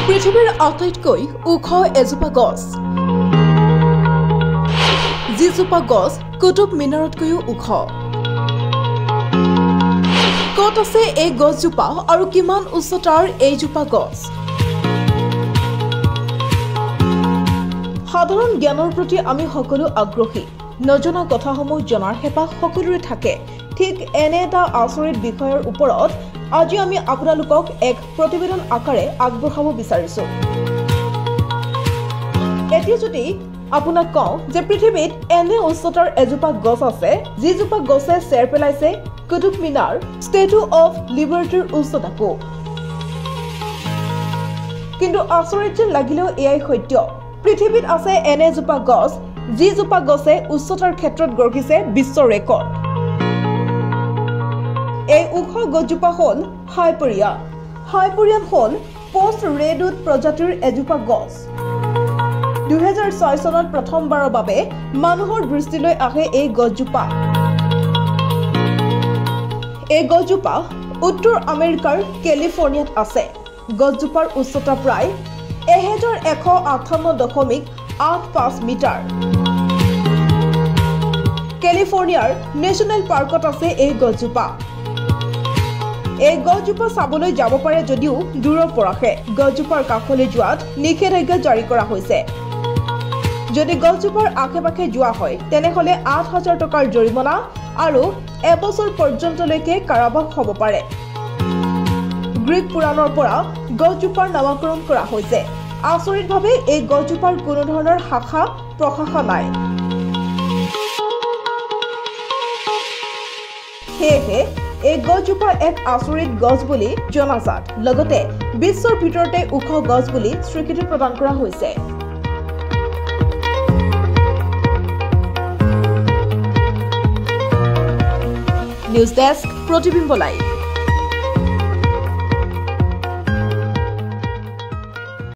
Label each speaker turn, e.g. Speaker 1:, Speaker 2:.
Speaker 1: পৃথিৱীৰ আটাইতকৈ ওখ এজোপা গছ যিজোপা গছ কুতুব মিনাৰতকৈও ওখ কত আছে এই গছজোপা আৰু কিমান উচ্চতাৰ এইজোপা গছ সাধাৰণ জ্ঞানৰ প্ৰতি আমি সকলো আগ্ৰহী নজনা কথাসমূহ জনাৰ হেঁপাহ সকলোৰে থাকে ঠিক এনে এটা আচৰিত বিষয়ৰ ওপৰত আজি আমি আপোনালোকক এক প্ৰতিবেদন আকাৰে আগবঢ়াব বিচাৰিছো এতিয়া যদি আপোনাক কওঁ যে পৃথিৱীত এনে উচ্চতাৰ এজোপা গছ আছে যিজোপা গছে চেৰ পেলাইছে কুতুব মিনাৰ ষ্টেচু অফ লিবাৰ্টিৰ উচ্চতাকো কিন্তু আচৰিত যেন লাগিলেও এয়াই সত্য পৃথিৱীত আছে এনে এজোপা গছ যিজোপা গছে উচ্চতাৰ ক্ষেত্ৰত গঢ়িছে বিশ্ব ৰেকৰ্ড এই ওখ গছজোপা হল হাইপেৰিয়ান হল পোষ্ট ৰেডউড প্ৰজাতিৰ এজোপা গছ 2006 চনত প্ৰথমবাৰৰ বাবে মানুহৰ দৃষ্টিলৈ আহে এই গছজোপা উত্তৰ আমেৰিকাৰ কেলিফৰ্ণিয়াত আছে গছজোপাৰ উচ্চতা প্ৰায় 1158.85 মিটাৰ কেলিফৰ্ণিয়াৰ নেশ্যনেল পাৰ্কত আছে এই গছজোপা চাবলৈ যাব পাৰে যদিও দূৰৰ পৰাহে গছজোপাৰ কাষলৈ যোৱাত নিষেধাজ্ঞা জাৰি কৰা হৈছে যদি গছজোপাৰ আশে-পাশে যোৱা হয় তেনেহলে 8,000 টকাৰ জৰিমনা আৰু এবছৰ পৰ্যন্তলৈকে কাৰাবাস হ'ব পাৰে গ্ৰীক পুৰাণৰ পৰা গছজোপাৰ নামকৰণ কৰা হৈছে আচৰিতভাৱে এই গছজোপাৰ কোনো ধৰণৰ শাখা প্ৰশাখা নাই সেয়েহে এই গছজোপা এক আচৰিত গছ বুলি জনাজাত লগতে বিশ্বৰ ভিতৰতে ওখ গছ বুলি স্বীকৃতি প্ৰদান কৰা হৈছে নিউজ ডেস্ক প্ৰতিবিম্ব লাইভ